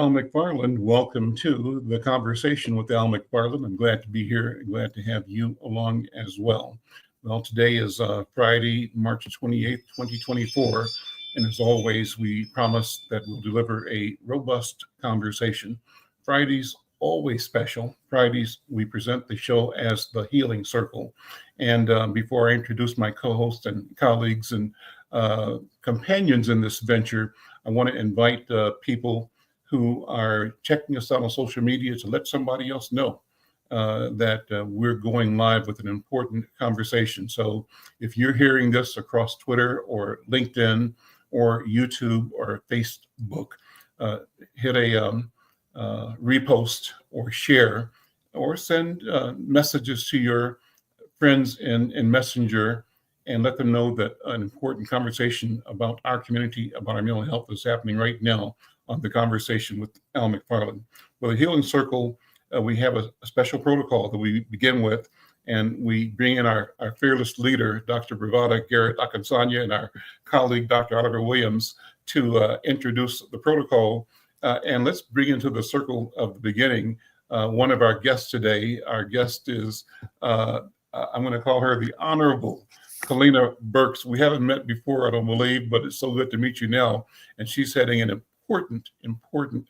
Al McFarlane. Welcome to the conversation with Al McFarlane. I'm glad to be here and glad to have you along as well. Well, today is Friday, March 28th, 2024. And as always, we promise that we'll deliver a robust conversation. Fridays, always special. Fridays, we present the show as the Healing Circle. And before I introduce my co hosts and colleagues and companions in this venture, I want to invite people who are checking us out on social media to let somebody else know that we're going live with an important conversation. So if you're hearing this across Twitter or LinkedIn or YouTube or Facebook, hit a repost or share or send messages to your friends in Messenger and let them know that an important conversation about our community, about our mental health is happening right now on the conversation with Al McFarlane. Well, the Healing Circle, we have a special protocol that we begin with, and we bring in our fearless leader, Dr. Bravada Garrett Akansanya, and our colleague, Dr. Oliver Williams, to introduce the protocol. And let's bring into the circle of the beginning one of our guests today. Our guest is, I'm going to call her the Honorable Kaleena Burkes. We haven't met before, I don't believe, but it's so good to meet you now. And she's heading an important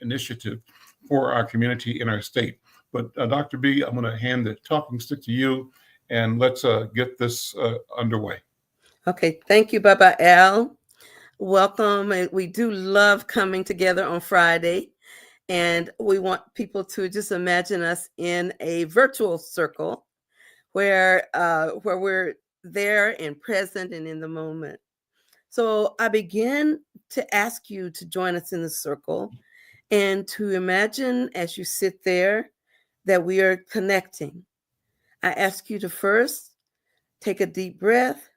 initiative for our community in our state. But Dr. B, I'm going to hand the talking stick to you, and let's get this underway. Okay, thank you, Baba Al. Welcome. We do love coming together on Friday, and we want people to just imagine us in a virtual circle where we're there and present and in the moment. So I begin to ask you to join us in the circle and to imagine as you sit there that we are connecting. I ask you to first take a deep breath,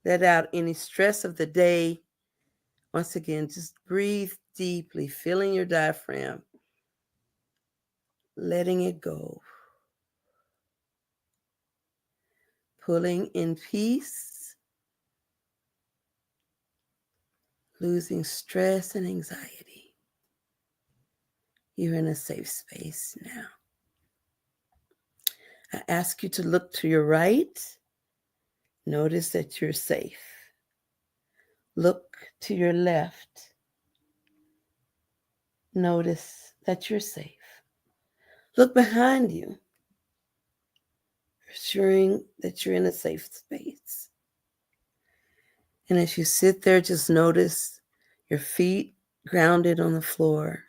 let out any stress of the day. Once again, just breathe deeply, filling your diaphragm, letting it go, pulling in peace, losing stress and anxiety. You're in a safe space now. I ask you to look to your right. Notice that you're safe. Look to your left. Notice that you're safe. Look behind you, assuring that you're in a safe space. And as you sit there, just notice your feet grounded on the floor,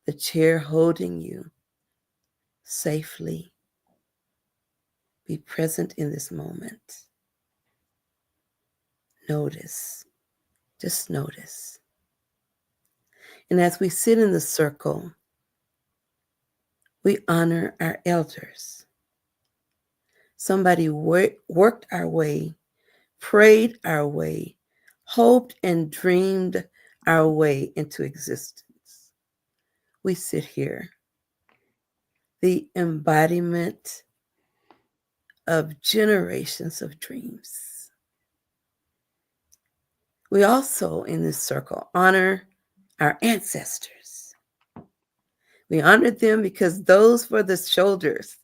the chair holding you safely. Be present in this moment. Notice, just notice. And as we sit in the circle, we honor our elders. Somebody worked our way, prayed our way, hoped and dreamed our way into existence. We sit here, the embodiment of generations of dreams. We also, in this circle, honor our ancestors. We honor them because those were the shoulders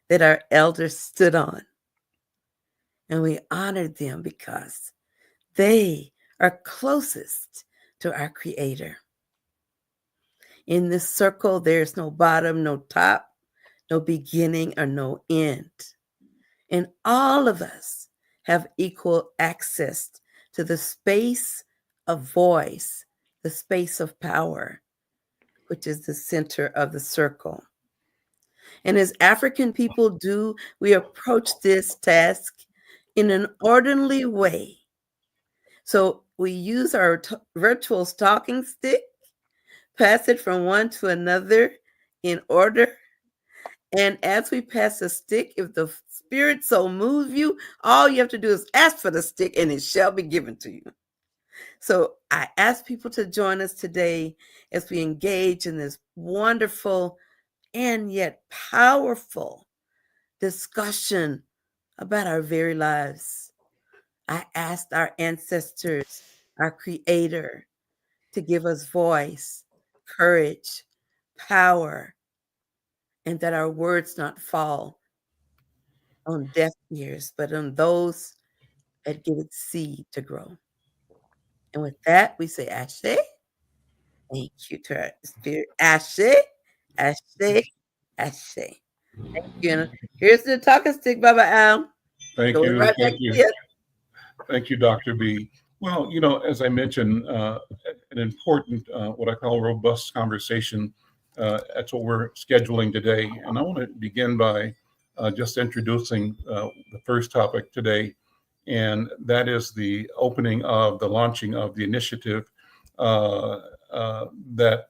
that our elders stood on. And we honor them because they are closest to our Creator. In this circle, there's no bottom, no top, no beginning, or no end. And all of us have equal access to the space of voice, the space of power, which is the center of the circle. And as African people do, we approach this task in an orderly way. So we use our virtual talking stick, pass it from one to another in order. And as we pass the stick, if the spirit so moves you, all you have to do is ask for the stick and it shall be given to you. So I ask people to join us today as we engage in this wonderful and yet powerful discussion about our very lives. I asked our ancestors, our Creator, to give us voice, courage, power, and that our words not fall on deaf ears, but on those that give it seed to grow. And with that, we say Ashe. Thank you to our spirit. Ashe, Ashe, Ashe. Thank you. And here's the talking stick, Baba Al. Thank Going you. right back Thank to you. you. Thank you, Dr. B. Well, as I mentioned, an important, what I call robust conversation. That's what we're scheduling today. And I want to begin by just introducing the first topic today, and that is the launching of the initiative that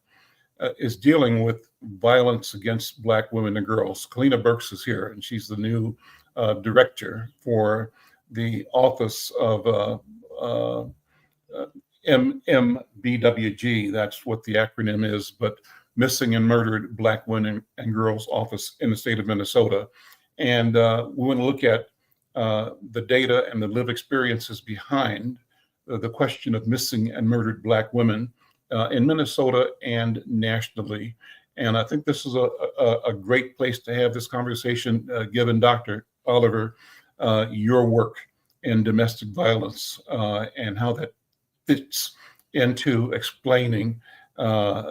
is dealing with violence against Black women and girls. Kaleena Burkes is here, and she's the new director for the Office of MBWG. That's what the acronym is, but Missing and Murdered Black Women and Girls Office in the state of Minnesota. And we want to look at the data and the lived experiences behind the question of missing and murdered Black women in Minnesota and nationally. And I think this is a great place to have this conversation, given Dr. Oliver, your work in domestic violence and how that fits into explaining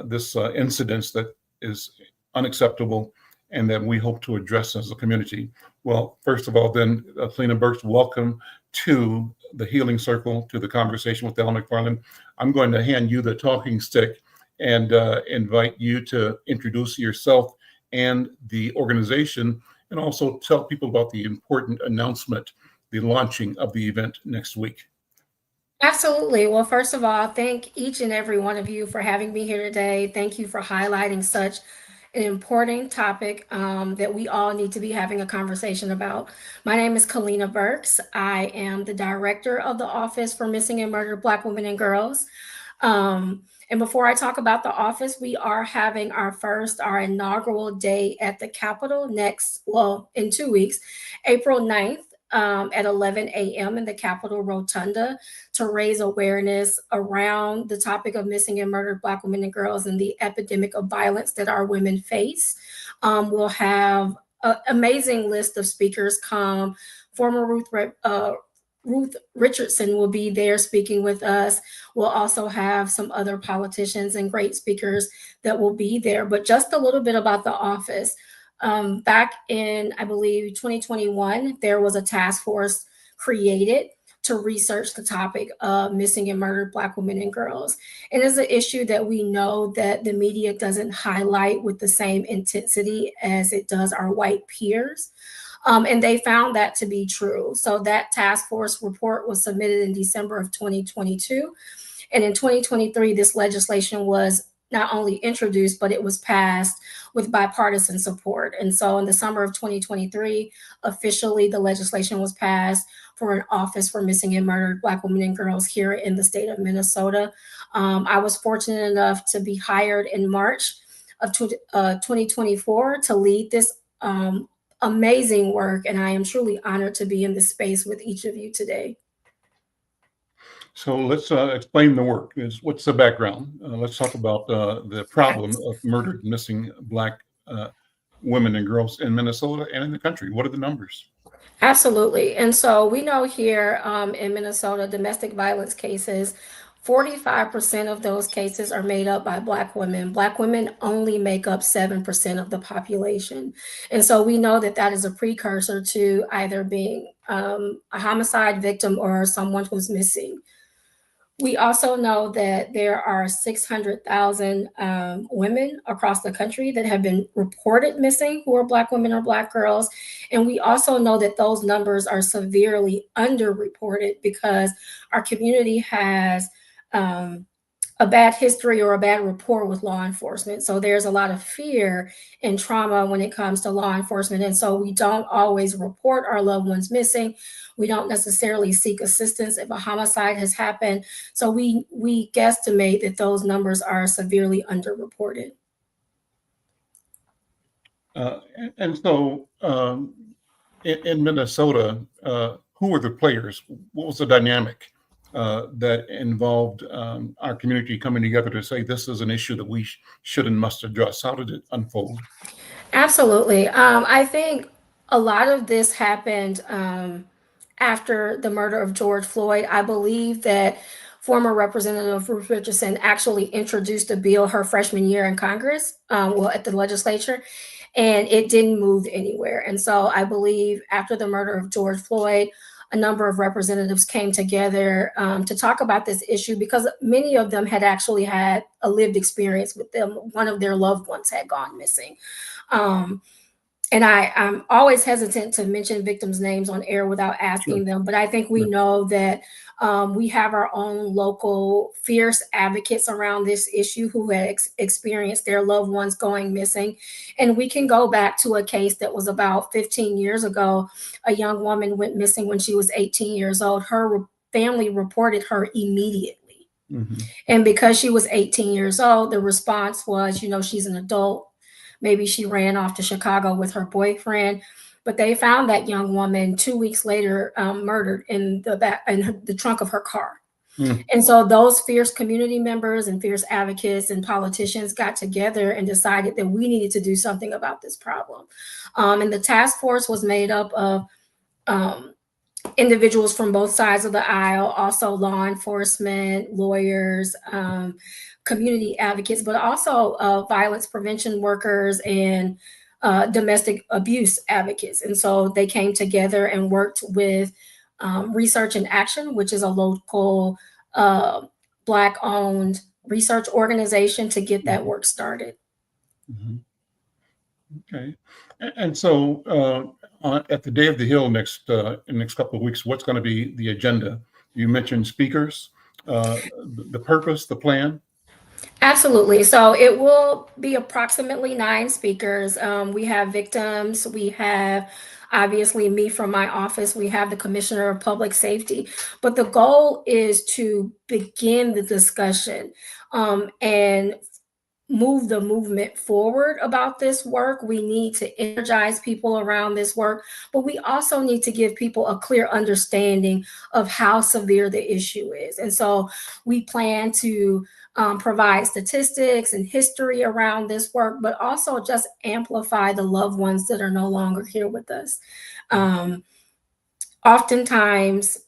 this incidence that is unacceptable and that we hope to address as a community. Well, first of all, then, Kaleena Burkes, welcome to the Healing Circle, to the conversation with Al McFarlane. I'm going to hand you the talking stick and invite you to introduce yourself and the organization, and also tell people about the important announcement, the launching of the event next week. Absolutely. Well, first of all, thank each and every one of you for having me here today. Thank you for highlighting such an important topic that we all need to be having a conversation about. My name is Kaleena Burkes. I am the director of the Office for Missing and Murdered Black Women and Girls. And before I talk about the office, we are having our inaugural day at the Capitol in 2 weeks, April 9th. At 11 a.m. in the Capitol Rotunda to raise awareness around the topic of missing and murdered Black women and girls and the epidemic of violence that our women face. We'll have an amazing list of speakers come. Former Ruth Richardson will be there speaking with us. We'll also have some other politicians and great speakers that will be there. But just a little bit about the office. Back in, I believe, 2021, there was a task force created to research the topic of missing and murdered Black women and girls. And it's an issue that we know that the media doesn't highlight with the same intensity as it does our white peers. And they found that to be true. So that task force report was submitted in December of 2022. And in 2023, this legislation was not only introduced, but it was passed with bipartisan support. And so in the summer of 2023, officially the legislation was passed for an office for missing and murdered Black women and girls here in the state of Minnesota. I was fortunate enough to be hired in March of 2024 to lead this amazing work. And I am truly honored to be in this space with each of you today. So let's explain the work. What's the background? Let's talk about the problem of murdered, missing Black women and girls in Minnesota and in the country. What are the numbers? Absolutely. And so we know here in Minnesota, domestic violence cases, 45% of those cases are made up by Black women. Black women only make up 7% of the population. And so we know that that is a precursor to either being a homicide victim or someone who's missing. We also know that there are 600,000 women across the country that have been reported missing who are Black women or Black girls. And we also know that those numbers are severely underreported because our community has a bad history or a bad rapport with law enforcement. So there's a lot of fear and trauma when it comes to law enforcement. And so we don't always report our loved ones missing. We don't necessarily seek assistance if a homicide has happened. So we guesstimate that those numbers are severely underreported. And so in Minnesota, who were the players? What was the dynamic that involved our community coming together to say this is an issue that we should and must address? How did it unfold? Absolutely. I think a lot of this happened after the murder of George Floyd. I believe that former Representative Ruth Richardson actually introduced a bill her freshman year in Congress, well, at the legislature, and it didn't move anywhere. And so I believe after the murder of George Floyd, a number of representatives came together to talk about this issue because many of them had actually had a lived experience with them. One of their loved ones had gone missing. Um, and I'm always hesitant to mention victims' names on air without asking them, but I think we know that we have our own local fierce advocates around this issue who had experienced their loved ones going missing. And we can go back to a case that was about 15 years ago. A young woman went missing when she was 18 years old. Her family reported her immediately. And because she was 18 years old, the response was, she's an adult. Maybe she ran off to Chicago with her boyfriend, but they found that young woman 2 weeks later, murdered in the trunk of her car. And so those fierce community members and fierce advocates and politicians got together and decided that we needed to do something about this problem. And the task force was made up of individuals from both sides of the aisle, also law enforcement, lawyers, community advocates, but also violence prevention workers and domestic abuse advocates. And so they came together and worked with Research in Action, which is a local Black-owned research organization, to get that work started. Okay. And so at the Day of the Hill in the next couple of weeks, what's going to be the agenda? You mentioned speakers, the purpose, the plan. Absolutely. So it will be approximately 9 speakers. We have victims. We have obviously me from my office. We have the Commissioner of Public Safety. But the goal is to begin the discussion and move the movement forward about this work. We need to energize people around this work, but we also need to give people a clear understanding of how severe the issue is. And so we plan to provide statistics and history around this work, but also just amplify the loved ones that are no longer here with us. Oftentimes,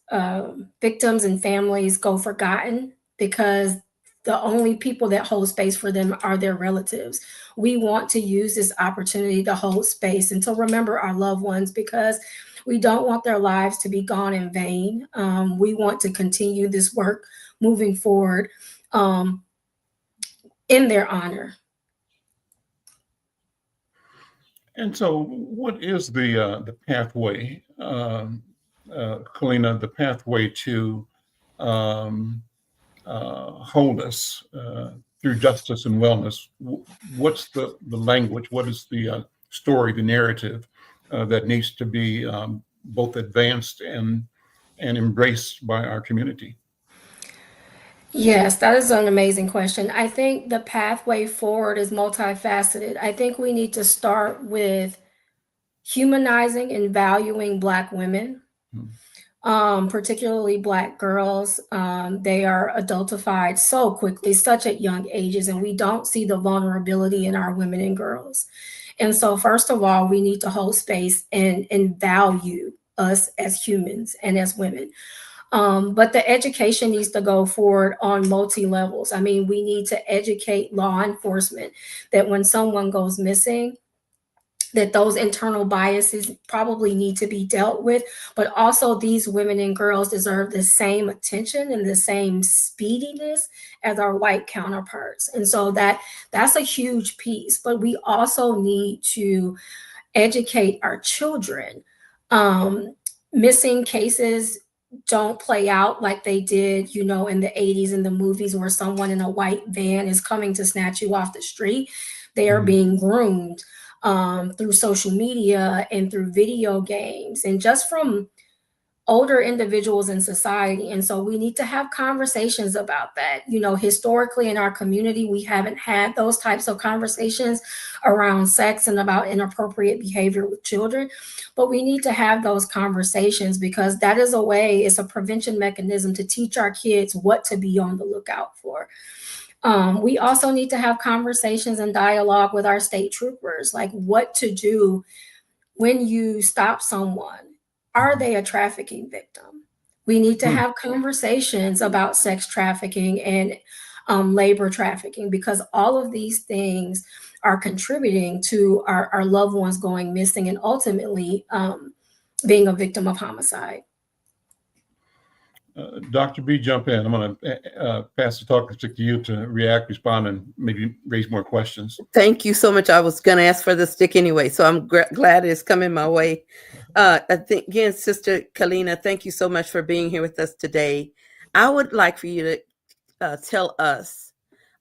victims and families go forgotten because the only people that hold space for them are their relatives. We want to use this opportunity to hold space and to remember our loved ones because we don't want their lives to be gone in vain. We want to continue this work moving forward in their honor. And so what is the pathway, Kaleena, the pathway to wholeness through justice and wellness? What's the language? What is the story, the narrative that needs to be both advanced and embraced by our community? Yes, that is an amazing question. I think the pathway forward is multifaceted. I think we need to start with humanizing and valuing Black women, particularly Black girls. They are adultified so quickly, such at young ages, and we don't see the vulnerability in our women and girls. And so, first of all, we need to hold space and value us as humans and as women. But the education needs to go forward on multi-levels. I mean, we need to educate law enforcement that when someone goes missing, that those internal biases probably need to be dealt with, but also these women and girls deserve the same attention and the same speediness as our white counterparts. And so that's a huge piece, but we also need to educate our children. Missing cases don't play out like they did, in the 80s in the movies where someone in a white van is coming to snatch you off the street. They are being groomed through social media and through video games. And just from older individuals in society. And so we need to have conversations about that. Historically in our community, we haven't had those types of conversations around sex and about inappropriate behavior with children. But we need to have those conversations because that is it's a prevention mechanism to teach our kids what to be on the lookout for. We also need to have conversations and dialogue with our state troopers, like what to do when you stop someone. Are they a trafficking victim? We need to have conversations about sex trafficking and labor trafficking, because all of these things are contributing to our loved ones going missing and ultimately being a victim of homicide. Dr. B, jump in. I'm going to pass the talking stick to you to react, respond, and maybe raise more questions. Thank you so much. I was going to ask for the stick anyway, so I'm glad it's coming my way. I think, again, Sister Kaleena, thank you so much for being here with us today. I would like for you to tell us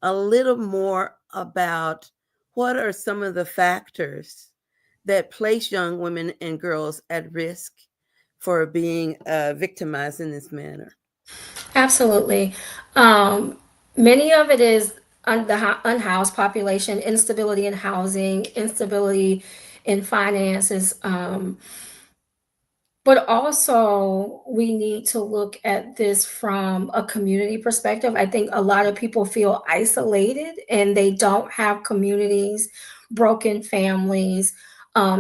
a little more about what are some of the factors that place young women and girls at risk for being victimized in this manner. Absolutely. Many of it is the unhoused population, instability in housing, instability in finances. But also, we need to look at this from a community perspective. I think a lot of people feel isolated and they don't have communities, broken families,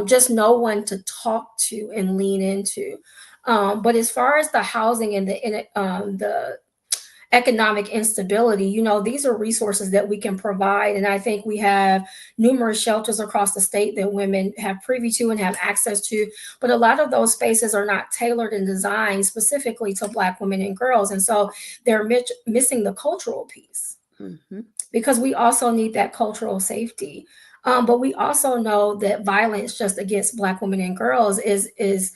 just no one to talk to and lean into. But as far as the housing and the economic instability, these are resources that we can provide. And I think we have numerous shelters across the state that women have privy to and have access to. But a lot of those spaces are not tailored and designed specifically to Black women and girls. And so they're missing the cultural piece, because we also need that cultural safety. But we also know that violence just against Black women and girls is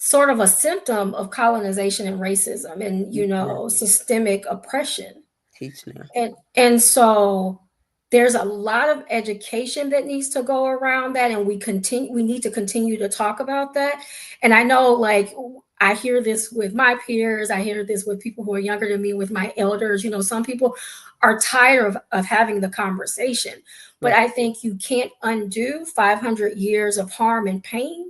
sort of a symptom of colonization and racism and systemic oppression. Teach now. And so there's a lot of education that needs to go around that, and we need to continue to talk about that. And I know, like, I hear this with my peers, I hear this with people who are younger than me, with my elders. Some people are tired of having the conversation, but I think you can't undo 500 years of harm and pain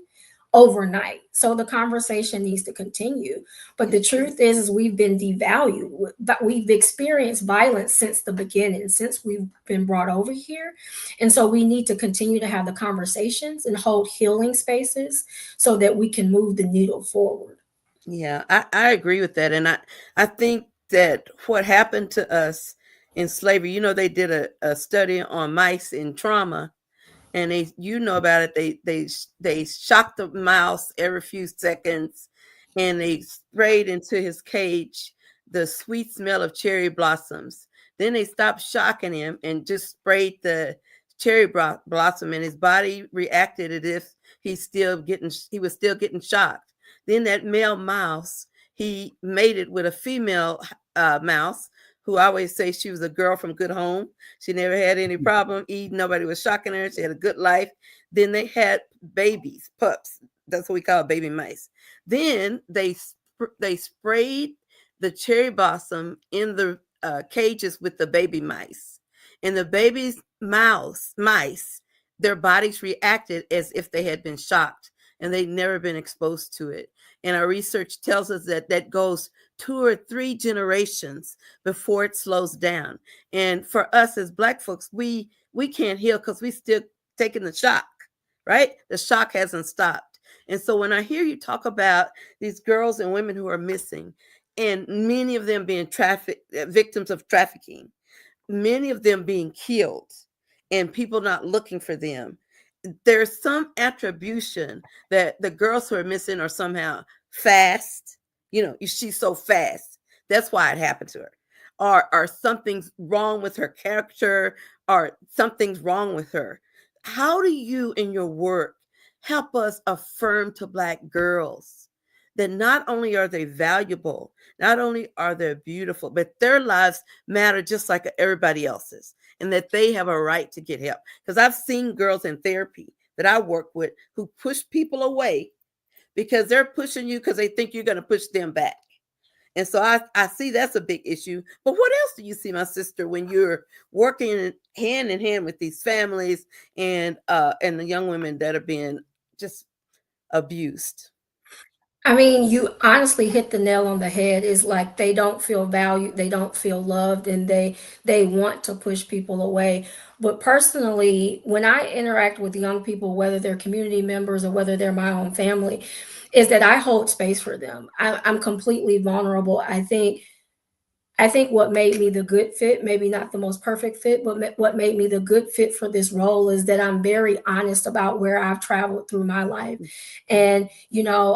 overnight. So the conversation needs to continue. But the truth is we've been devalued. We've experienced violence since the beginning, since we've been brought over here. And so we need to continue to have the conversations and hold healing spaces so that we can move the needle forward. Yeah, I agree with that. And I think that what happened to us in slavery, they did a study on mice in trauma. And they, about it, they shocked the mouse every few seconds, and they sprayed into his cage the sweet smell of cherry blossoms. Then they stopped shocking him and just sprayed the cherry blossom, and his body reacted as if he was still getting shocked. Then that male mouse, he mated with a female mouse, who I always say she was a girl from good home. She never had any problem eating. Nobody was shocking her. She had a good life. Then they had babies, pups. That's what we call baby mice. Then they sprayed the cherry blossom in the cages with the baby mice. And the baby's mice, their bodies reacted as if they had been shocked, and they'd never been exposed to it. And our research tells us that goes 2 or 3 generations before it slows down. And for us as Black folks, we can't heal because we still taking the shock, right? The shock hasn't stopped. And so when I hear you talk about these girls and women who are missing, and many of them being victims of trafficking, many of them being killed, and people not looking for them, there's some attribution that the girls who are missing are somehow fast. She's so fast. That's why it happened to her. Or something's wrong with her character, or something's wrong with her. How do you, in your work, help us affirm to Black girls that not only are they valuable, not only are they beautiful, but their lives matter just like everybody else's, and that they have a right to get help? Because I've seen girls in therapy that I work with who push people away because they're pushing you because they think you're going to push them back. And so I see that's a big issue. But what else do you see, my sister, when you're working hand in hand with these families and the young women that are being just abused? I mean, you honestly hit the nail on the head. Is like they don't feel valued, they don't feel loved, and they want to push people away. But personally, when I interact with young people, whether they're community members or whether they're my own family, is that I hold space for them. I'm completely vulnerable. I think what made me the good fit, maybe not the most perfect fit, but what made me the good fit for this role is that I'm very honest about where I've traveled through my life. And,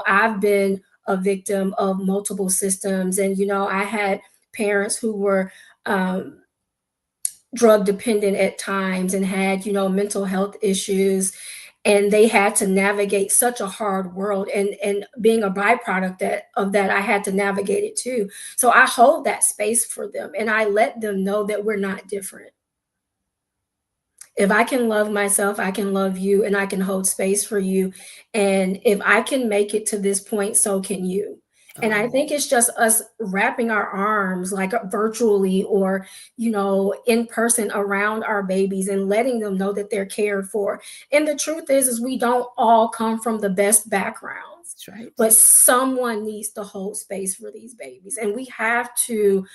I've been a victim of multiple systems. And, I had parents who were drug dependent at times and had, mental health issues, and they had to navigate such a hard world, and being a byproduct of that, I had to navigate it too. So I hold that space for them, and I let them know that we're not different. If I can love myself, I can love you, and I can hold space for you. And if I can make it to this point, so can you. And I think it's just us wrapping our arms like virtually or, in person around our babies and letting them know that they're cared for. And the truth is we don't all come from the best backgrounds. That's right. But someone needs to hold space for these babies. And we have to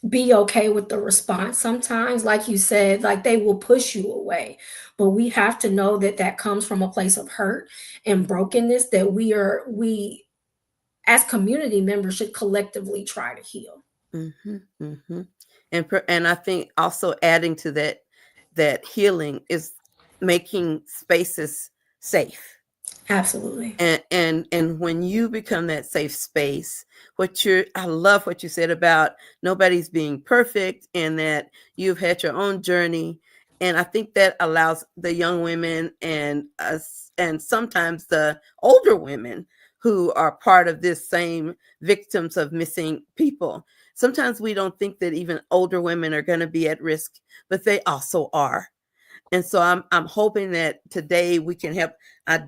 be okay with the response sometimes. Like you said, like they will push you away, but we have to know that that comes from a place of hurt and brokenness that we as community members should collectively try to heal. And I think also adding to that healing is making spaces safe. Absolutely. And when you become that safe space, I love what you said about nobody's being perfect and that you've had your own journey. And I think that allows the young women and us, and sometimes the older women who are part of this same victims of missing people. Sometimes we don't think that even older women are going to be at risk, but they also are. And so I'm hoping that today we can help our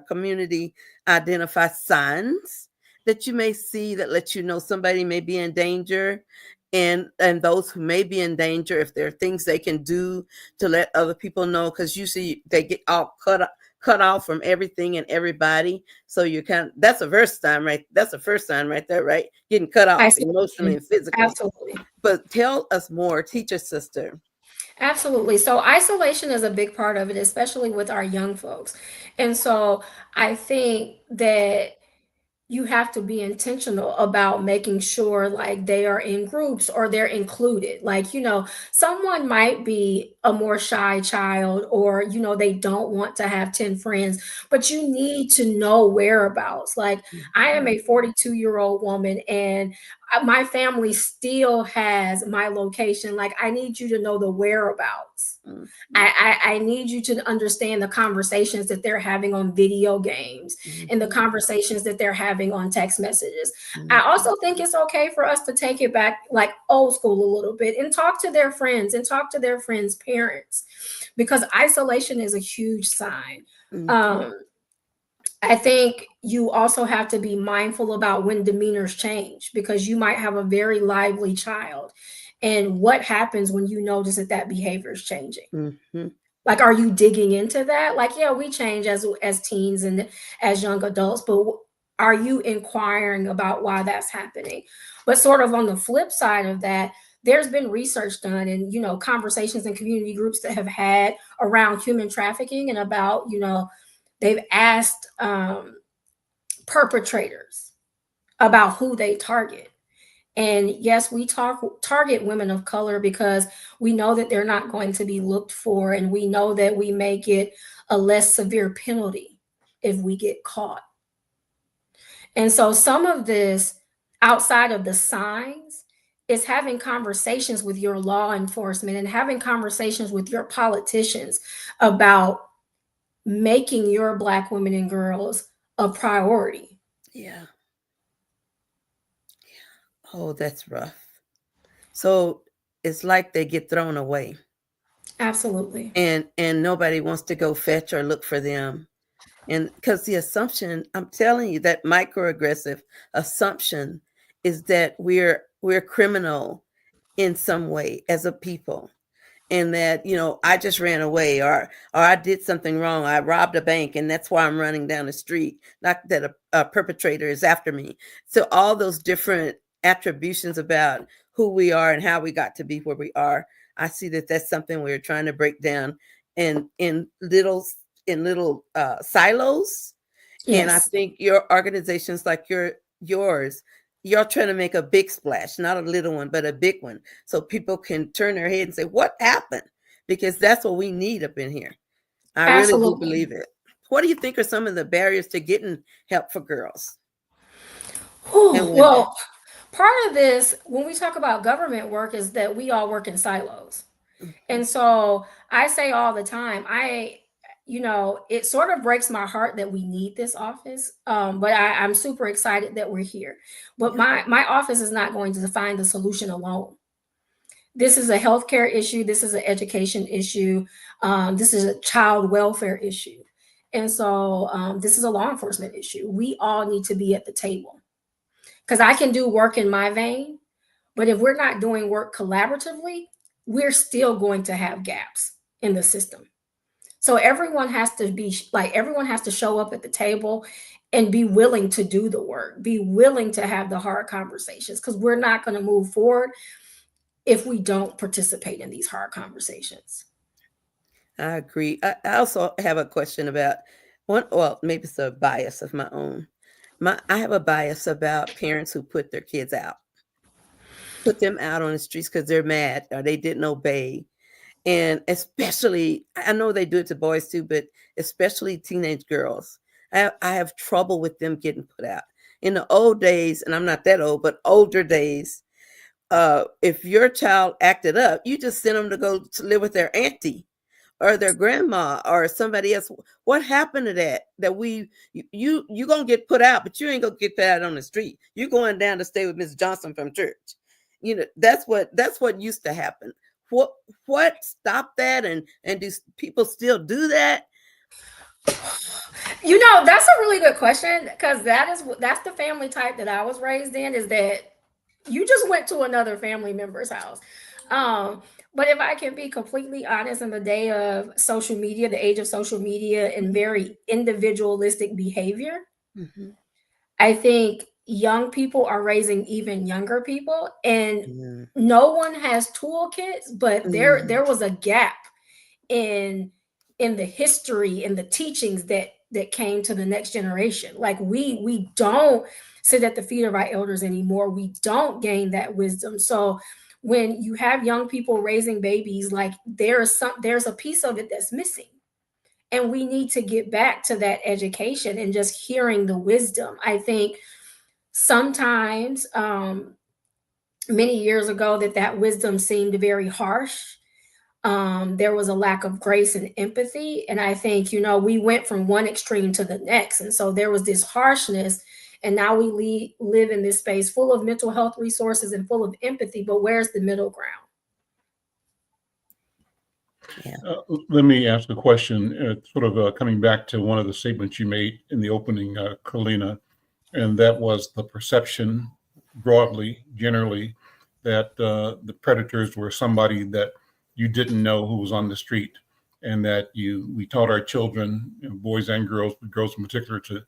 community identify signs that you may see that let you know somebody may be in danger, and those who may be in danger, if there are things they can do to let other people know, because usually they get all cut off from everything and everybody. So that's the first sign right there, right? Getting cut off emotionally and physically. Absolutely. But tell us more, teach us, sister. Absolutely. So isolation is a big part of it, especially with our young folks. And so I think that you have to be intentional about making sure like they are in groups or they're included. Like, someone might be a more shy child or, they don't want to have 10 friends, but you need to know whereabouts. Like, I am a 42-year-old woman and my family still has my location. Like, I need you to know the whereabouts. I need you to understand the conversations that they're having on video games and the conversations that they're having on text messages. I also think it's okay for us to take it back like old school a little bit and talk to their friends and talk to their friends' parents, because isolation is a huge sign. I think you also have to be mindful about when demeanors change, because you might have a very lively child. And what happens when you notice that behavior is changing? Like, are you digging into that? Like, yeah, we change as teens and as young adults, but are you inquiring about why that's happening? But sort of on the flip side of that, there's been research done and, conversations in community groups that have had around human trafficking and about, they've asked perpetrators about who they target. And yes, we target women of color because we know that they're not going to be looked for, and we know that we may get a less severe penalty if we get caught. And so some of this, outside of the signs, is having conversations with your law enforcement and having conversations with your politicians about making your Black women and girls a priority. Yeah. Oh, that's rough. So it's like they get thrown away. Absolutely. and nobody wants to go fetch or look for them. And because the assumption, I'm telling you, that microaggressive assumption is that we're criminal in some way as a people, and that, I just ran away, or I did something wrong, I robbed a bank, and that's why I'm running down the street, not that a perpetrator is after me. So all those different attributions about who we are and how we got to be where we are, I see that that's something we're trying to break down in little silos. And I Yes. think your organizations like yours, you're trying to make a big splash, not a little one, but a big one, so people can turn their head and say, "What happened?" Because that's what we need up in here. I really do Absolutely. believe it. What do you think are some of the barriers to getting help for girls and Whew. women? Well, part of this, when we talk about government work, is that we all work in silos. Mhm. And so I say all the time, it sort of breaks my heart that we need this office. But I'm super excited that we're here. But Yeah. my office is not going to find the solution alone. This is a healthcare issue. This is an education issue. This is a child welfare issue. And so this is a law enforcement issue. We all need to be at the table, because I can do work in my vein, but if we're not doing work collaboratively, we're still going to have gaps in the system. So everyone has to show up at the table and be willing to do the work, be willing to have the hard conversations, because we're not going to move forward if we don't participate in these hard conversations. I agree. I also have a question about one. Well, maybe it's a bias of my own. I have a bias about parents who put them out on the streets because they're mad or they didn't obey. And especially, I know they do it to boys too, but especially teenage girls. I have trouble with them getting put out. In the old days, and I'm not that old, but older days, if your child acted up, you just sent them to go to live with their auntie or their grandma or somebody else. What happened to that? That you gonna get put out, but you ain't gonna get put out on the street. You going down to stay with Miss Johnson from church. That's what used to happen. What stopped that, and do people still do that? That's a really good question, because that's the family type that I was raised in, is that you just went to another family member's house. Um, but if I can be completely honest, in the day of social media, the age of social media and very individualistic behavior, Mhm. I think young people are raising even younger people, and Yeah. no one has toolkits, but Mhm. there was a gap in the history and the teachings that came to the next generation. Like we don't sit at the feet of our elders anymore. We don't gain that wisdom. So when you have young people raising babies, like there's a piece of it that's missing. And we need to get back to that education and just hearing the wisdom. I think sometimes many years ago that wisdom seemed very harsh. There was a lack of grace and empathy. And I think, we went from one extreme to the next. And so there was this harshness. And now we live in this space full of mental health resources and full of empathy. But where's the middle ground? Yeah. Let me ask a question, sort of coming back to one of the statements you made in the opening, Kaleena, and that was the perception broadly, generally, that the predators were somebody that you didn't know who was on the street, and that we taught our children, boys and girls, but girls in particular, to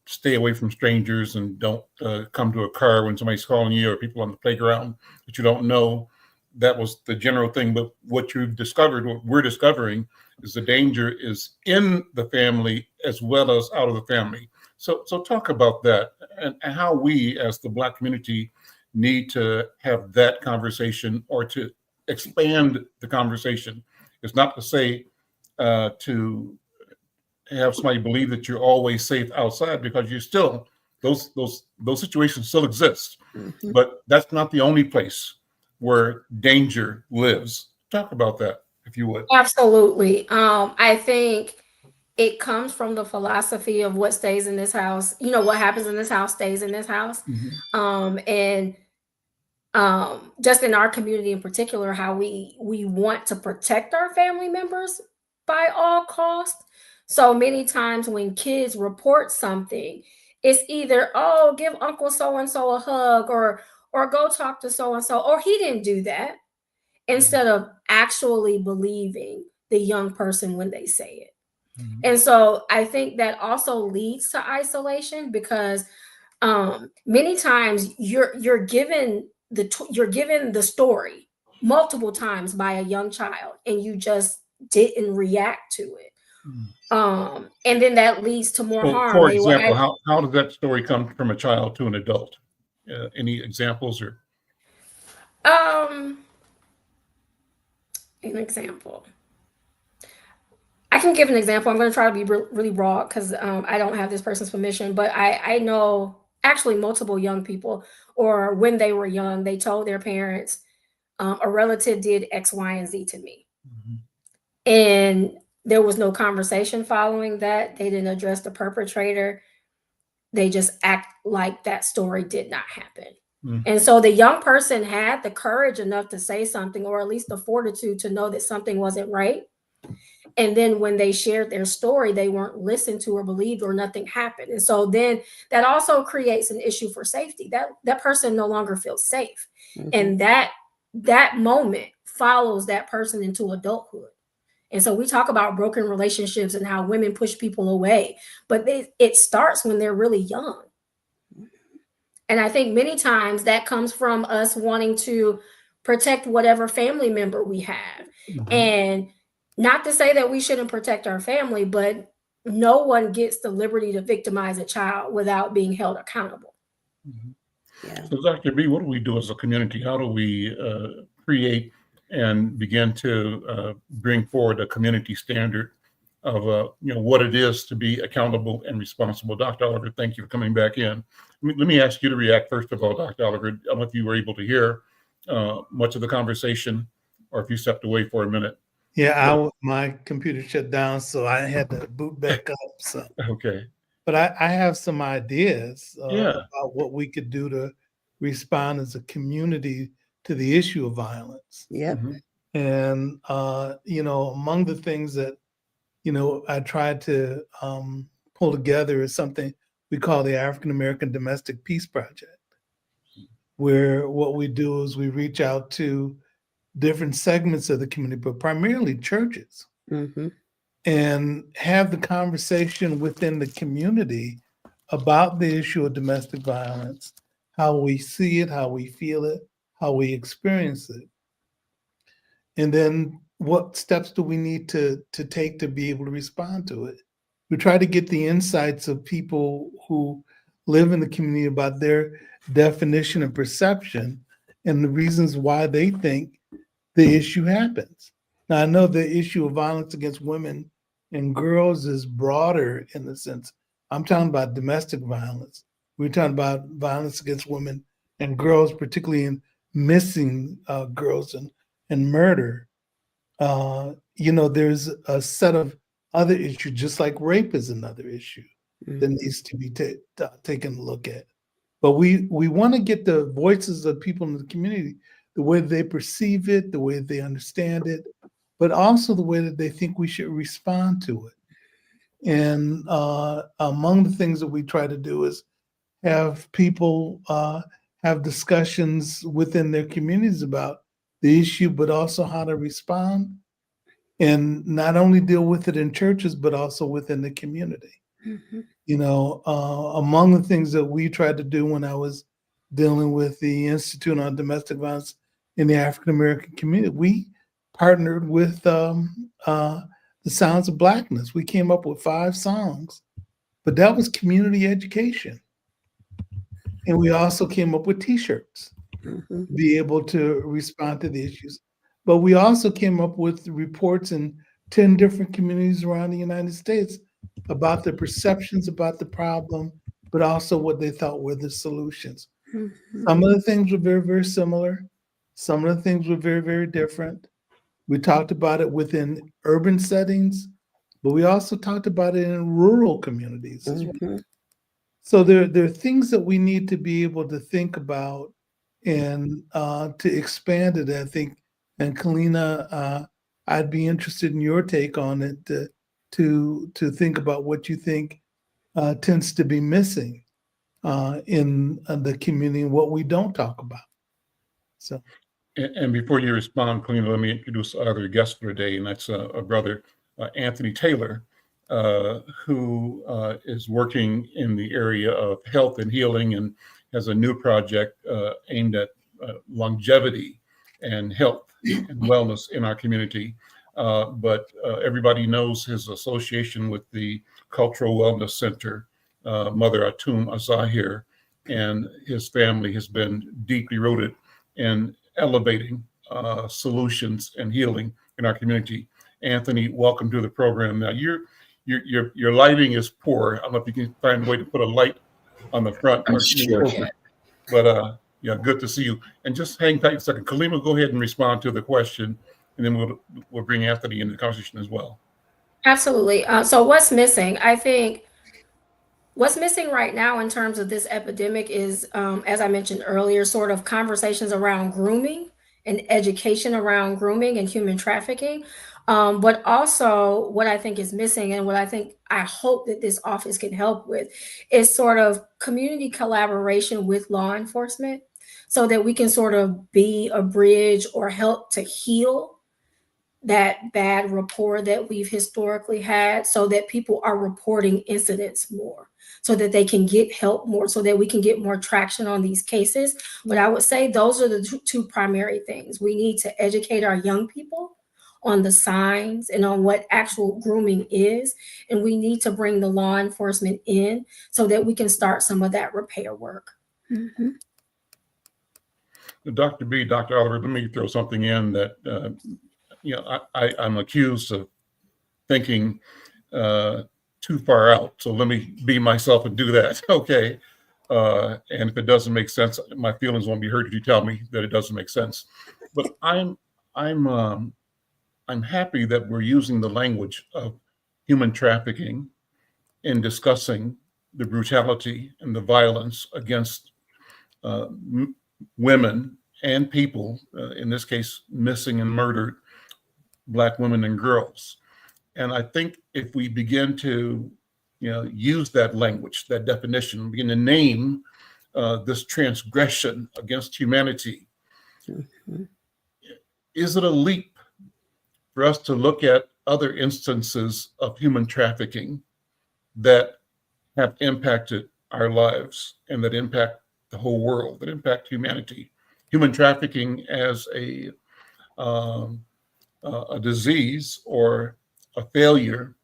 stay away from strangers and don't come to a car when somebody's calling you, or people on the playground that you don't know. That was the general thing. But what you've discovered, what we're discovering, is the danger is in the family as well as out of the family. So talk about that, and how we as the Black community need to have that conversation, or to expand the conversation. It's not to say to have somebody believe that you're always safe outside, because you're still, those situations still exist. Mhm. But that's not the only place where danger lives. Talk about that, if you would. Absolutely. I think it comes from the philosophy of what stays in this house. What happens in this house stays in this house. Mhm. And just in our community in particular, how we want to protect our family members by all costs. So many times when kids report something, it's either, oh, give Uncle so and so a hug, or go talk to so and so, or he didn't do that, instead of actually believing the young person when they say it. And so I think that also leads to isolation, because many times you're given the story multiple times by a young child, and you just didn't react to it. And then that leads to more Well, harm. for They will example, act, how did that story come from a child to an adult? Any examples or? um an example. I can give an example. I'm going to try to be really broad, because I don't have this person's permission, but I know actually multiple young people, or when they were young, they told their parents, a relative did X, Y, and Z to me. And there was no conversation following that. They didn't address the perpetrator. They just act like that story did not happen. And so the young person had the courage enough to say something, or at least the fortitude to know that something wasn't right. And then when they shared their story, they weren't listened to or believed, or nothing happened. And so then that also creates an issue for safety. That person no longer feels safe. And that moment follows that person into adulthood. And so we talk about broken relationships and how women push people away, but it starts when they're really young. And I think many times that comes from us wanting to protect whatever family member we have. And not to say that we shouldn't protect our family, but no one gets the liberty to victimize a child without being held accountable. Yeah. So, Dr. B, what do we do as a community? How do we create and begin to bring forward a community standard of what it is to be accountable and responsible? Dr. Oliver, thank you for coming back in. Let me ask you to react first of all, Dr. Oliver. I don't know if you were able to hear much of the conversation, or if you stepped away for a minute. Yeah, my computer shut down, so I had to boot back up. So, Okay. but I have some ideas Yeah. about what we could do to respond as a community to the issue of violence. Yep. And among the things that I tried to pull together is something we call the African American Domestic Peace Project, where what we do is we reach out to different segments of the community, but primarily churches, and have the conversation within the community about the issue of domestic violence, how we see it, how we feel it, how we experience it. And then what steps do we need to take to be able to respond to it? We try to get the insights of people who live in the community about their definition and perception and the reasons why they think the issue happens. Now, I know the issue of violence against women and girls is broader in the sense, I'm talking about domestic violence. We're talking about violence against women and girls, particularly in missing girls and murder. There's a set of other issues, just like rape is another issue that needs to be taken a look at. But we want to get the voices of people in the community, the way they perceive it, the way they understand it, but also the way that they think we should respond to it. And among the things that we try to do is have people have discussions within their communities about the issue, but also how to respond, and not only deal with it in churches, but also within the community. Among the things that we tried to do when I was dealing with the Institute on Domestic Violence in the African American community, we partnered with the Sounds of Blackness. We came up with 5 songs, but that was community education. And we also came up with T-shirts to be able to respond to the issues. But we also came up with reports in 10 different communities around the United States about the perceptions about the problem, but also what they thought were the solutions. Some of the things were very, very similar. Some of the things were very, very different. We talked about it within urban settings, but we also talked about it in rural communities as well. So there are things that we need to be able to think about and to expand it, I think. And Kaleena, I'd be interested in your take on it to think about what you think tends to be missing in the community and what we don't talk about. So, And before you respond, Kalina, let me introduce our other guest for today, and that's a brother, Anthony Taylor, who is working in the area of health and healing and has a new project aimed at longevity and health and wellness in our community. But everybody knows his association with the Cultural Wellness Center, Mother Atum Azahir, and his family has been deeply rooted in elevating solutions and healing in our community. Anthony, welcome to the program. Now, your lighting is poor. I don't know if you can find a way to put a light on the front. I'm sure can. But yeah, good to see you. And just hang tight a second. Kaleena, go ahead and respond to the question, and then we'll bring Anthony into the conversation as well. Absolutely. So what's missing? I think what's missing right now in terms of this epidemic is, as I mentioned earlier, sort of conversations around grooming and education around grooming and human trafficking. But also, what I think is missing, and what I hope that this office can help with, is sort of community collaboration with law enforcement so that we can sort of be a bridge or help to heal that bad rapport that we've historically had, so that people are reporting incidents more, so that they can get help more, so that we can get more traction on these cases. But I would say those are the two primary things. We need to educate our young people on the signs and on what actual grooming is. And we need to bring the law enforcement in so that we can start some of that repair work. Mm-hmm. Dr. B, Dr. Oliver, let me throw something in that, I'm accused of thinking too far out. So let me be myself and do that. Okay. And if it doesn't make sense, my feelings won't be hurt if you tell me that it doesn't make sense. But I'm happy that we're using the language of human trafficking in discussing the brutality and the violence against women and people, in this case, missing and murdered Black women and girls. And I think if we begin to, use that language, that definition, begin to name this transgression against humanity, Mm-hmm. is it a leap for us to look at other instances of human trafficking that have impacted our lives and that impact the whole world, that impact humanity? Human trafficking as a disease or a failure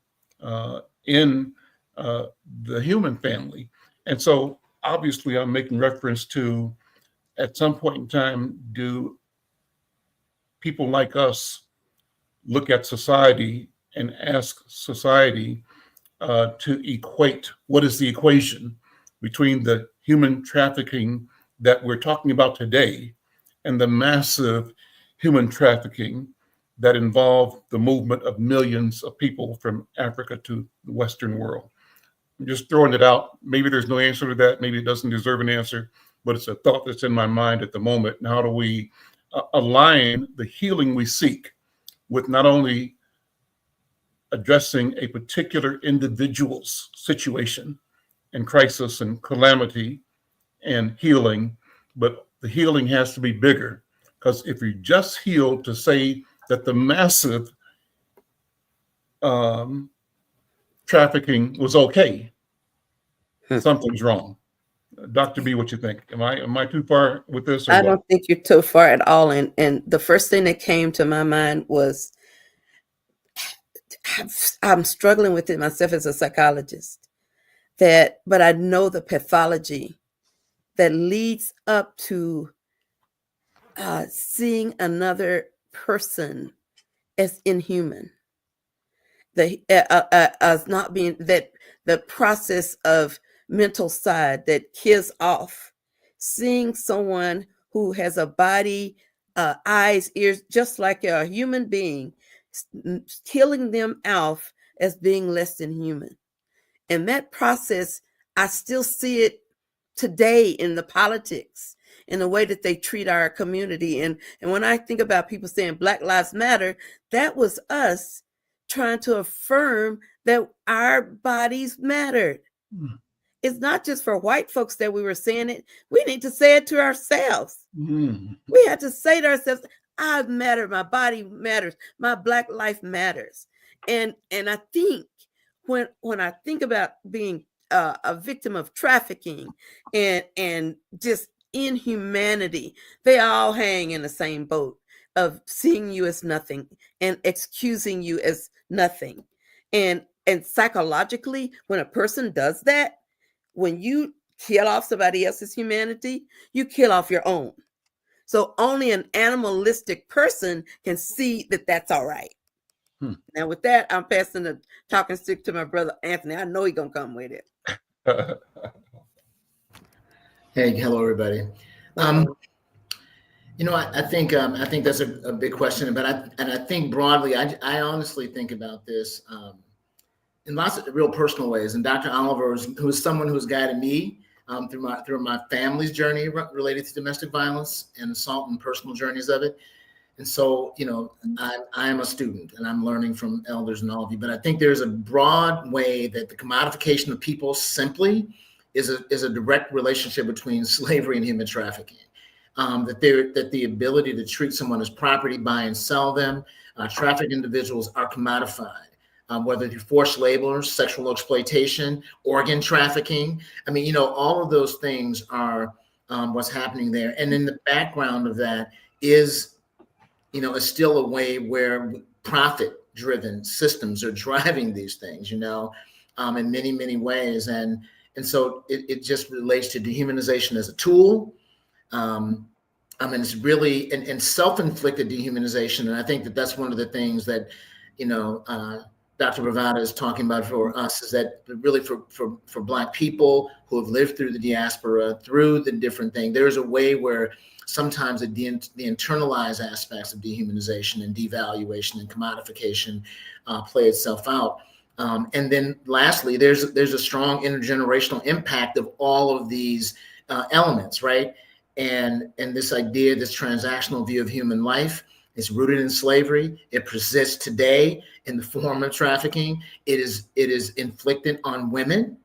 in the human family. And so obviously I'm making reference to, at some point in time, do people like us look at society and ask society to equate, what is the equation between the human trafficking that we're talking about today and the massive human trafficking that involved the movement of millions of people from Africa to the Western world? I'm just throwing it out. Maybe there's no answer to that. Maybe it doesn't deserve an answer, but it's a thought that's in my mind at the moment. And how do we align the healing we seek with not only addressing a particular individual's situation and crisis and calamity and healing, but the healing has to be bigger? Because if you just heal to say that the massive trafficking was okay, something's wrong. Dr. B, what you think? Am I too far with this? Or I what? don't think you're too far at all. And the first thing that came to my mind was, I'm struggling with it myself as a psychologist, but I know the pathology that leads up to seeing another person as inhuman. As not being that, the process of mental side that kills off, seeing someone who has a body, eyes, ears, just like a human being, killing them off as being less than human. And that process, I still see it today in the politics, in the way that they treat our community. And when I think about people saying Black Lives Matter, that was us trying to affirm that our bodies mattered. Mm. It's not just for white folks that we were saying it. We need to say it to ourselves. Mm. We had to say to ourselves, I matter, my body matters, my Black life matters. And I think when I think about being a victim of trafficking and just inhumanity, they all hang in the same boat of seeing you as nothing and excusing you as nothing. And psychologically, when a person does that, when you kill off somebody else's humanity, you kill off your own. So only an animalistic person can see that that's all right. Now with that, I'm passing the talking stick to my brother Anthony. I know he's gonna come with it. Hey, hello everybody. You know, I think that's a big question, but I think broadly, I honestly think about this in lots of real personal ways. And Dr. Oliver, who is someone who's guided me through my family's journey related to domestic violence and assault and personal journeys of it. And so, you know, I am a student and I'm learning from elders and all of you, but I think there's a broad way that the commodification of people simply is a direct relationship between slavery and human trafficking. That the ability to treat someone as property, buy and sell them, trafficked individuals are commodified. Whether through forced labor, sexual exploitation, organ trafficking. I mean, you know, all of those things are what's happening there. And in the background of that is, you know, is still a way where profit-driven systems are driving these things, you know, in many, many ways. And so it just relates to dehumanization as a tool. I mean, it's really, and self-inflicted dehumanization. And I think that that's one of the things that, you know, Dr. Bravada is talking about for us, is that really for Black people who have lived through the diaspora, through the different thing, there's a way where sometimes the internalized aspects of dehumanization and devaluation and commodification play itself out. And then lastly, there's a strong intergenerational impact of all of these elements, right? And this idea, this transactional view of human life, is rooted in slavery. It persists today in the form of trafficking. It is inflicted on women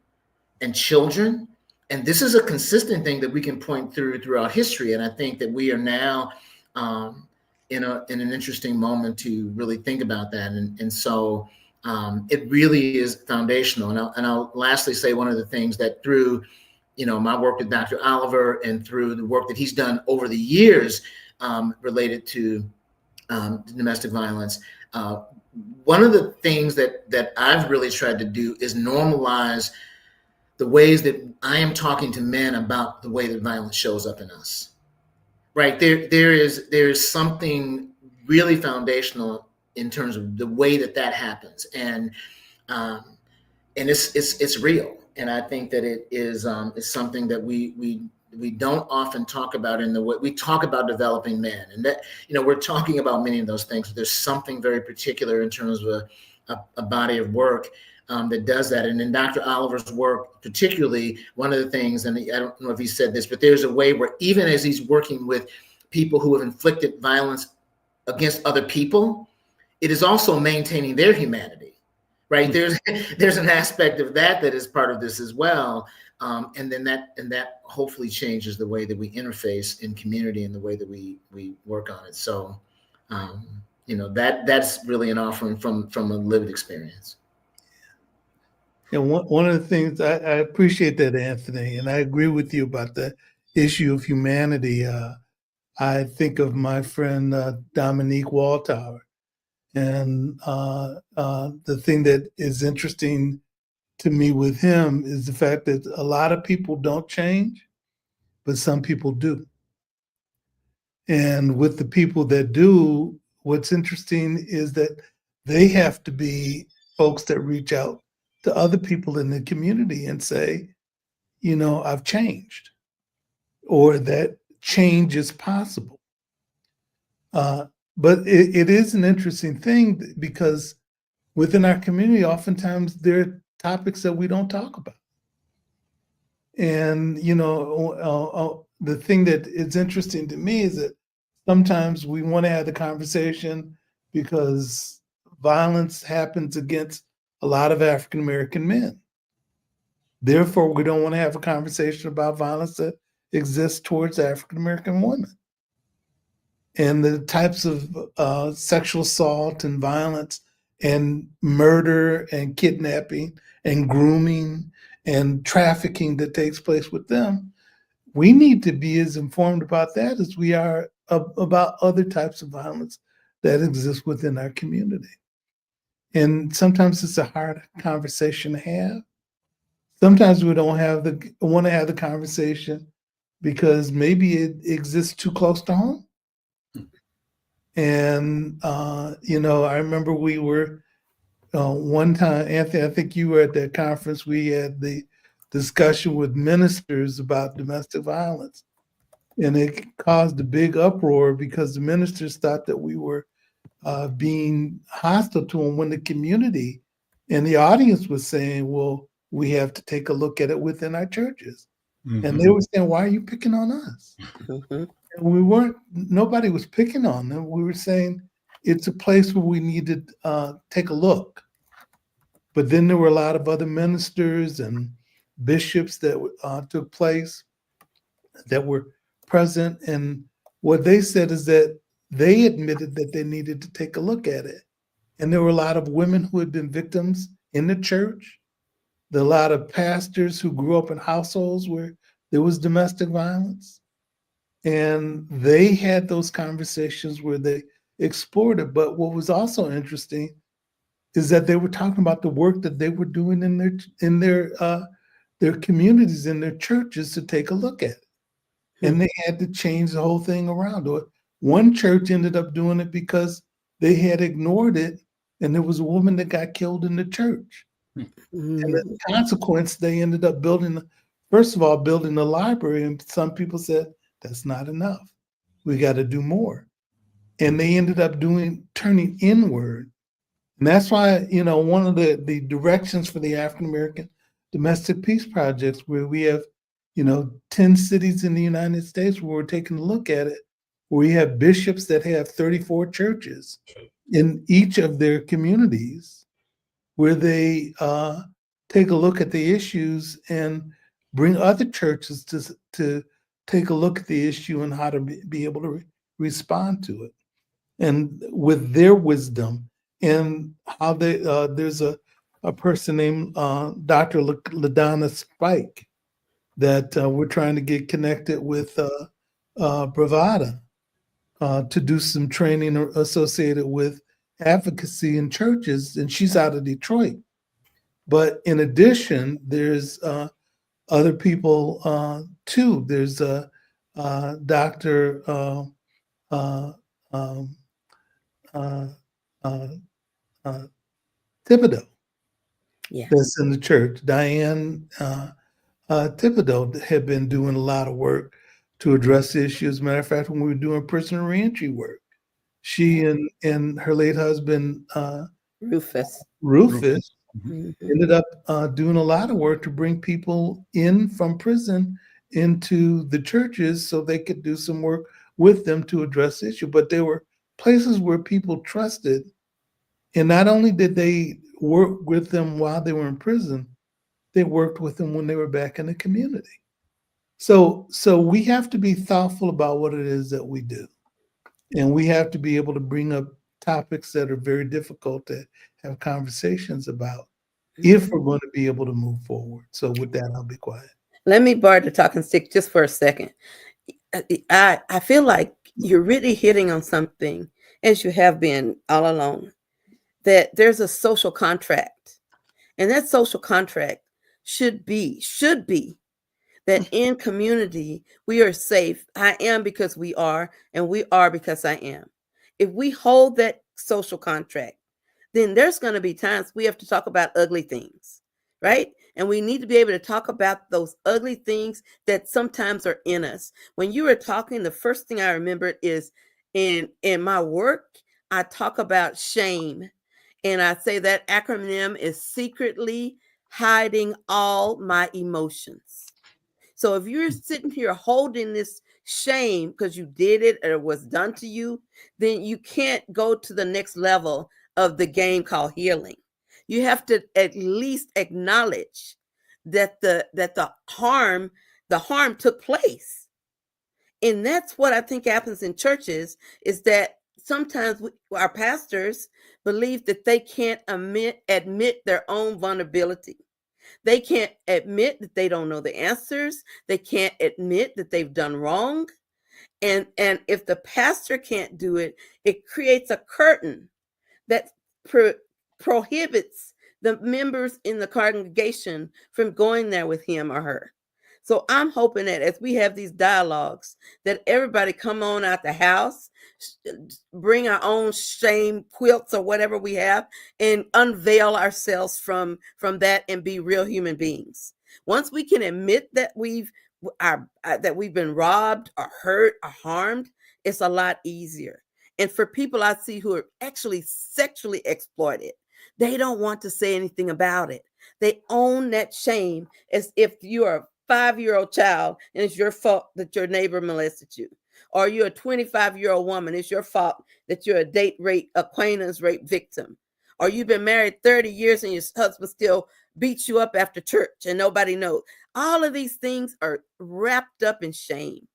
and children. And this is a consistent thing that we can point throughout history. And I think that we are now in an interesting moment to really think about that. And so it really is foundational. And I'll lastly say one of the things that through, you know, my work with Dr. Oliver and through the work that he's done over the years related to domestic violence, one of the things that I've really tried to do is normalize the ways that I am talking to men about the way that violence shows up in us. Right? There is something really foundational in terms of the way that happens, and it's real. And I think that it is something that we don't often talk about in the way we talk about developing men. And that, you know, we're talking about many of those things, but there's something very particular in terms of a body of work that does that. And in Dr. Oliver's work, particularly, one of the things, and I don't know if he said this, but there's a way where even as he's working with people who have inflicted violence against other people, it is also maintaining their humanity, right? There's an aspect of that is part of this as well. And then that hopefully changes the way that we interface in community and the way that we work on it. So, you know, that's really an offering from a lived experience. And one of the things I appreciate that, Anthony, and I agree with you about the issue of humanity. I think of my friend Dominique Waltower, and the thing that is interesting to me with him is the fact that a lot of people don't change, but some people do. And with the people that do, what's interesting is that they have to be folks that reach out to other people in the community and say, you know, I've changed, or that change is possible. But it is an interesting thing because within our community, oftentimes there are topics that we don't talk about. And, you know, the thing that is interesting to me is that sometimes we want to have the conversation because violence happens against a lot of African American men. Therefore, we don't want to have a conversation about violence that exists towards African American women and the types of sexual assault and violence and murder and kidnapping and grooming and trafficking that takes place with them. We need to be as informed about that as we are about other types of violence that exist within our community. And sometimes it's a hard conversation to have. Sometimes we don't want to have the conversation because maybe it exists too close to home. And I remember we were one time, Anthony, I think you were at that conference. We had the discussion with ministers about domestic violence, and it caused a big uproar because the ministers thought that we were being hostile to them when the community and the audience was saying, well, we have to take a look at it within our churches. Mhm. And they were saying, why are you picking on us? Mhm. And nobody was picking on them. We were saying it's a place where we need to take a look. But then there were a lot of other ministers and bishops that took place that were present. And what they said is that they admitted that they needed to take a look at it. And there were a lot of women who had been victims in the church. There were a lot of pastors who grew up in households where there was domestic violence. And they had those conversations where they explored it. But what was also interesting is that they were talking about the work that they were doing in their communities, in their churches, to take a look at it. And they had to change the whole thing around. Or one church ended up doing it because they had ignored it, and there was a woman that got killed in the church. And as a consequence, they ended up building a library. And some people said, that's not enough. We got to do more. And they ended up turning inward. And that's why, one of the directions for the African American Domestic Peace Projects, where we have, 10 cities in the United States where we're taking a look at it, where we have bishops that have 34 churches in each of their communities, where they take a look at the issues and bring other churches to take a look at the issue and how to be able to respond to it. And with their wisdom and how there's a person named Dr. LaDonna Spike that we're trying to get connected with Bravada to do some training associated with advocacy in churches, and she's out of Detroit. But in addition, there's other people too. There's Dr. Thibodeau, Yeah. that's in the church. Diane Thibodeau had been doing a lot of work to address issues. As a matter of fact, when we were doing prisoner reentry work, she and her late husband, Rufus. Rufus, Mhm. ended up doing a lot of work to bring people in from prison into the churches so they could do some work with them to address issue. But there were places where people trusted, and not only did they work with them while they were in prison, they worked with them when they were back in the community. So we have to be thoughtful about what it is that we do. And we have to be able to bring up topics that are very difficult to have conversations about if we're going to be able to move forward. So with that, I'll be quiet. Let me borrow the talking stick just for a second. I feel like you're really hitting on something, as you have been all along, that there's a social contract. And that social contract should be that in community, we are safe. I am because we are, and we are because I am. If we hold that social contract, then there's going to be times we have to talk about ugly things, right? And we need to be able to talk about those ugly things that sometimes are in us. When you were talking, the first thing I remembered is in my work, I talk about shame. And I say that acronym is secretly hiding all my emotions. So if you're sitting here holding this shame because you did it or it was done to you, then you can't go to the next level of the game called healing. You have to at least acknowledge that the harm took place. And that's what I think happens in churches, is that sometimes our pastors believe that they can't admit their own vulnerability. They can't admit that they don't know the answers. They can't admit that they've done wrong. And if the pastor can't do it, it creates a curtain that prohibits the members in the congregation from going there with him or her. So I'm hoping that as we have these dialogues, that everybody come on out the house, bring our own shame quilts or whatever we have, and unveil ourselves from that and be real human beings. Once we can admit that we've been robbed or hurt or harmed, it's a lot easier. And for people I see who are actually sexually exploited, they don't want to say anything about it. They own that shame as if you are a 5-year-old child and it's your fault that your neighbor molested you. Or you're a 25-year-old woman, it's your fault that you're a acquaintance rape victim. Or you've been married 30 years and your husband still beats you up after church and nobody knows. All of these things are wrapped up in shame.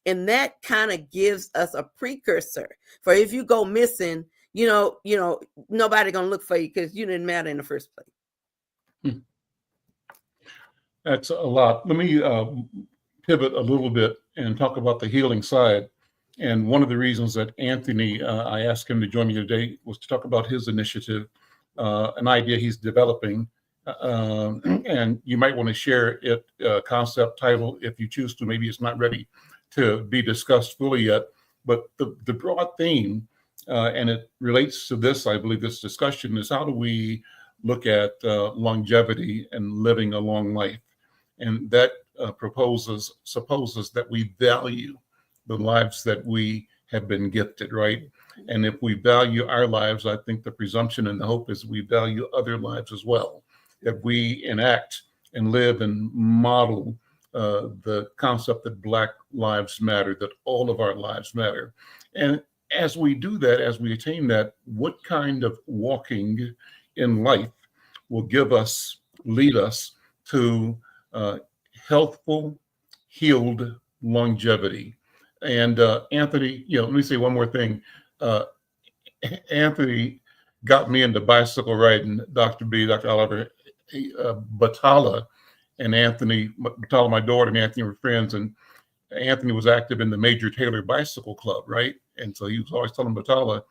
And that kind of gives us a precursor for if you go missing, nobody gonna look for you because you didn't matter in the first place. That's a lot. Let me pivot a little bit and talk about the healing side. And one of the reasons that Anthony, I asked him to join me today, was to talk about his initiative, an idea he's developing. And you might want to share it, concept, title, if you choose to. Maybe it's not ready to be discussed fully yet. But the broad theme, and it relates to this, I believe, this discussion, is how do we look at longevity and living a long life? And that supposes that we value the lives that we have been gifted, right? And if we value our lives, I think the presumption and the hope is we value other lives as well. If we enact and live and model the concept that Black lives matter, that all of our lives matter. And as we do that, as we attain that, what kind of walking in life will lead us to healthful, healed longevity? And Anthony, let me say one more thing. Anthony got me into bicycle riding. Dr. Oliver, Batala, and Anthony, Batala, my daughter, and Anthony were friends, and Anthony was active in the Major Taylor Bicycle Club, right? And so he was always telling Batala,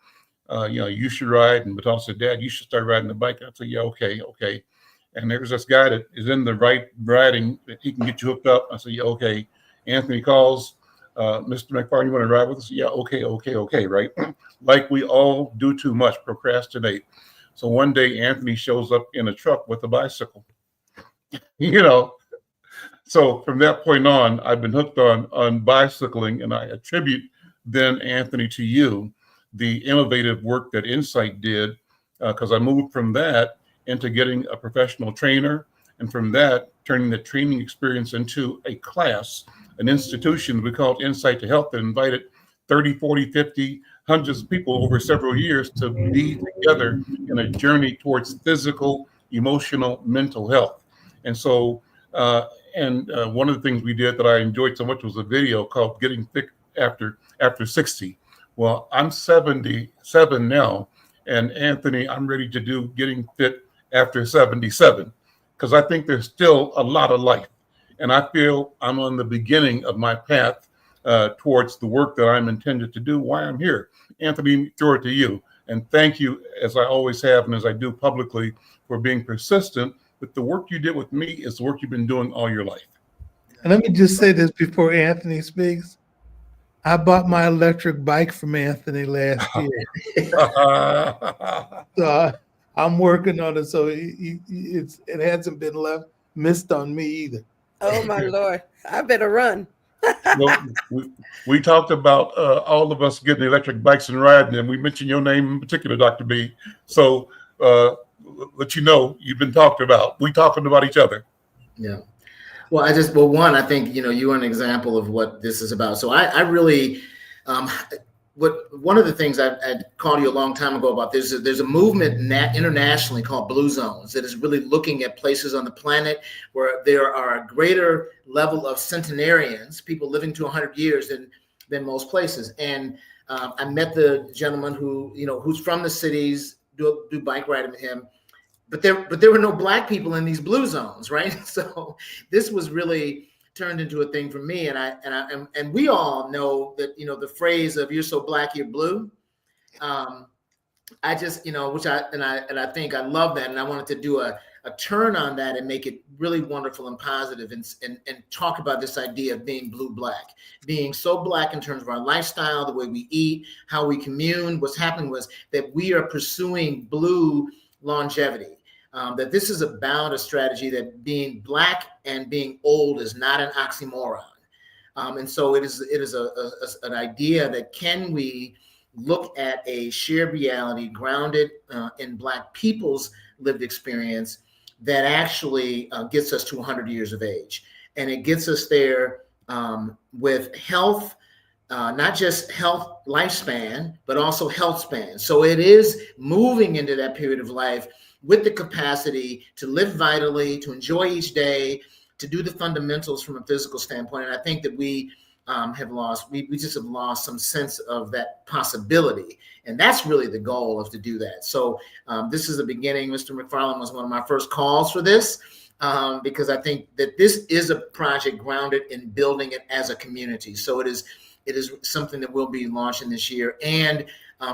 you should ride. And Batala said, Dad, you should start riding the bike. I said, yeah, okay. And there's this guy that is in the right riding that he can get you hooked up. I said, yeah, okay. Anthony calls, Mr. McFarlane, you want to ride with us? Yeah, okay, right? Like we all do too much, procrastinate. So one day Anthony shows up in a truck with a bicycle, So from that point on, I've been hooked on bicycling, and I attribute then, Anthony, to you, the innovative work that Insight did, because I moved from that into getting a professional trainer, and from that, turning the training experience into a class, an institution we called Insight to Health, that invited 30, 40, 50, hundreds of people over several years to be together in a journey towards physical, emotional, mental health. And so, one of the things we did that I enjoyed so much was a video called Getting Fit After 60. Well, I'm 77 now, and Anthony, I'm ready to do Getting Fit After 77, because I think there's still a lot of life. And I feel I'm on the beginning of my path towards the work that I'm intended to do, why I'm here. Anthony, throw it to you. And thank you, as I always have and as I do publicly, for being persistent. But the work you did with me is the work you've been doing all your life. And let me just say this before Anthony speaks. I bought my electric bike from Anthony last year. So I'm working on it. So it hasn't been missed on me either. Oh my Lord, I better run. Well, we talked about all of us getting electric bikes and riding, and we mentioned your name in particular, Dr. B. So let you know you've been talked about. We talking about each other. Yeah. Well, one, I think, you are an example of what this is about. So I really, one of the things I called you a long time ago about this is there's a movement internationally called Blue Zones that is really looking at places on the planet where there are a greater level of centenarians, people living to 100 years than most places. And I met the gentleman who's from the cities, do bike riding with him. But there were no Black people in these blue zones, right? So this was really turned into a thing for me, and we all know that the phrase of "you're so Black, you're blue." I just which I think I love that, and I wanted to do a turn on that and make it really wonderful and positive, and talk about this idea of being blue-black, being so Black in terms of our lifestyle, the way we eat, how we commune. What's happening was that we are pursuing blue longevity. That this is about a strategy that being Black and being old is not an oxymoron. And so it is an idea that can we look at a shared reality grounded in Black people's lived experience that actually gets us to 100 years of age. And it gets us there with health, not just health lifespan, but also health span. So it is moving into that period of life with the capacity to live vitally, to enjoy each day, to do the fundamentals from a physical standpoint. And I think that we just have lost some sense of that possibility. And that's really the goal, of to do that. So this is the beginning. Mr. McFarlane was one of my first calls for this, because I think that this is a project grounded in building it as a community. So it is something that we'll be launching this year, and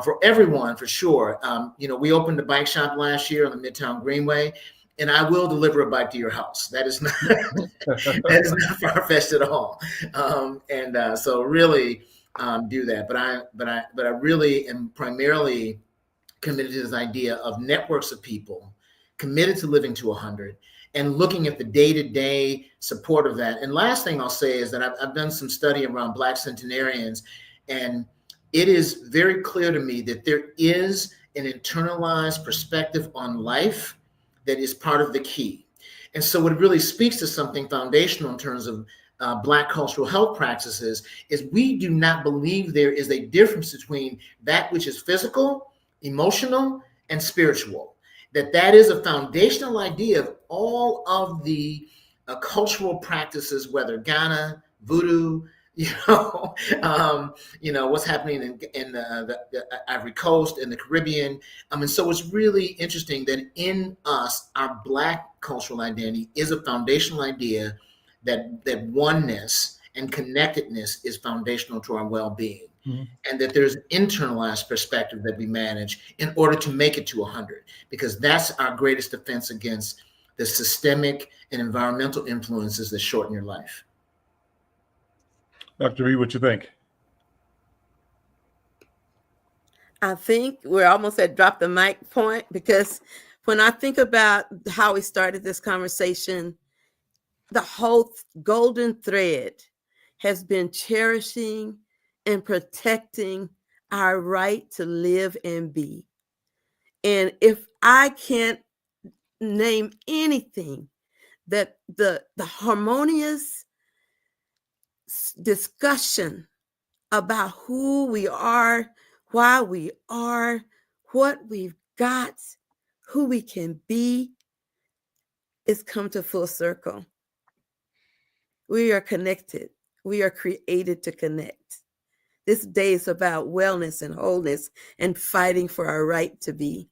for everyone, for sure. We opened a bike shop last year on the Midtown Greenway, and I will deliver a bike to your house. That is not far-fetched at all. So really do that. But I really am primarily committed to this idea of networks of people committed to living to 100 and looking at the day-to-day support of that. And last thing I'll say is that I've done some study around Black centenarians, and it is very clear to me that there is an internalized perspective on life that is part of the key. And so what really speaks to something foundational in terms of Black cultural health practices is we do not believe there is a difference between that which is physical, emotional, and spiritual. That is a foundational idea of all of the cultural practices, whether Ghana, voodoo, what's happening in the Ivory Coast, in the Caribbean. And so it's really interesting that in us, our Black cultural identity is a foundational idea that oneness and connectedness is foundational to our well-being. Mm-hmm. And that there's an internalized perspective that we manage in order to make it to 100, because that's our greatest defense against the systemic and environmental influences that shorten your life. Dr. E, what you think? I think we're almost at drop the mic point, because when I think about how we started this conversation, the whole golden thread has been cherishing and protecting our right to live and be. And if I can't name anything that the harmonious discussion about who we are, why we are, what we've got, who we can be, is come to full circle. We are connected. We are created to connect. This day is about wellness and wholeness and fighting for our right to be.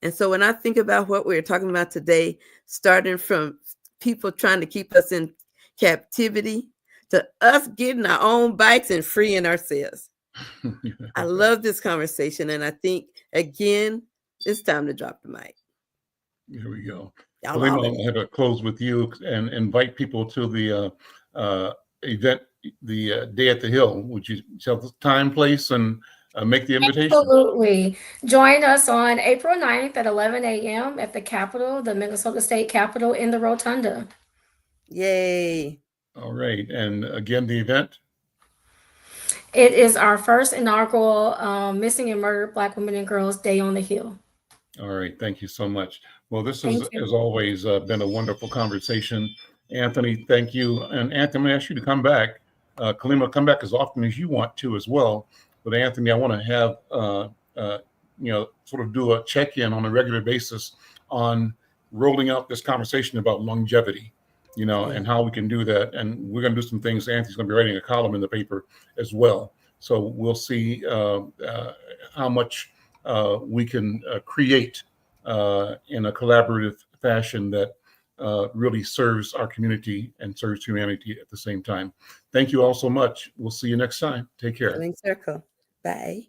And so when I think about what we're talking about today, starting from people trying to keep us in captivity to us getting our own bikes and freeing ourselves. I love this conversation. And I think, again, it's time to drop the mic. Here we go. Kaleena, I'll have to close with you and invite people to the event, the Day at the Hill. Would you tell the time, place, and make the invitation? Absolutely. Join us on April 9th at 11 a.m. at the Capitol, the Minnesota State Capitol, in the Rotunda. Yay. All right. And again, the event? It is our first inaugural Missing and Murdered Black Women and Girls Day on the Hill. All right. Thank you so much. Well, this has, as always, been a wonderful conversation. Anthony, thank you. And Anthony, I'm going to ask you to come back. Kaleena, come back as often as you want to as well. But Anthony, I want to have, sort of do a check-in on a regular basis on rolling out this conversation about longevity, and how we can do that. And we're going to do some things. Anthony's going to be writing a column in the paper as well. So we'll see how much we can create in a collaborative fashion that really serves our community and serves humanity at the same time. Thank you all so much. We'll see you next time. Take care. Healing Circle. Bye.